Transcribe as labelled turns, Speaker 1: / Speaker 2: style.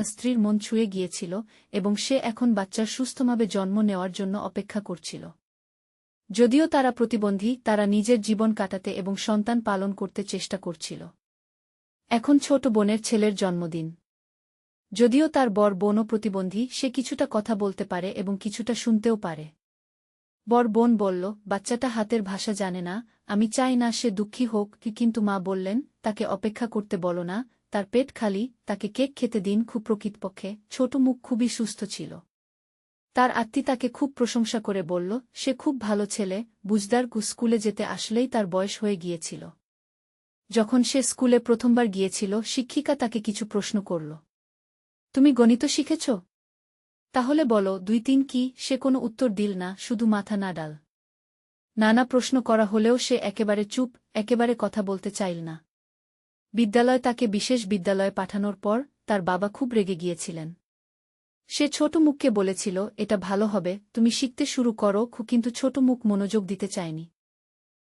Speaker 1: স্ত্রীর মন ছুঁয়ে গিয়েছিল এবং সে এখন বাচ্চার সুস্থভাবে জন্ম নেওয়ার জন্য অপেক্ষা করছিল। যদিও তারা প্রতিবন্ধী, তারা নিজের জীবন কাটাতে এবং সন্তান পালন করতে চেষ্টা করছিল। এখন ছোট বোনের ছেলের জন্মদিন। যদিও তার বড় বোনও প্রতিবন্ধী, সে কিছুটা কথা বলতে পারে এবং কিছুটা শুনতেও পারে। বড় বোন বলল, বাচ্চাটা হাতের ভাষা জানে না, আমি চাই না সে দুঃখী হোক, কিন্তু মা বললেন, তাকে অপেক্ষা করতে বলো না, তার পেট খালি, তাকে কেক খেতে দিন। খুব প্রকৃতপক্ষে ছোট মুখ খুবই সুস্থ ছিল। তার আত্মী তাকে খুব প্রশংসা করে বলল, সে খুব ভালো ছেলে, বুঝদার। স্কুলে যেতে আসলেই তার বয়স হয়ে গিয়েছিল। যখন সে স্কুলে প্রথমবার গিয়েছিল, শিক্ষিকা তাকে কিছু প্রশ্ন করল। তুমি গণিত শিখেছ? তাহলে বলো 2-3 কি? সে কোনো উত্তর দিল না, শুধু মাথা নাড়াল। নানা প্রশ্ন করা হলেও সে একেবারে চুপ, একেবারে কথা বলতে চাইল না। বিদ্যালয় তাকে বিশেষ বিদ্যালয়ে পাঠানোর পর তার বাবা খুব রেগে গিয়েছিলেন। সে ছোট মুখকে বলেছিল, এটা ভালো হবে, তুমি শিখতে শুরু করো, কিন্তু ছোট মুখ মনোযোগ দিতে চায়নি।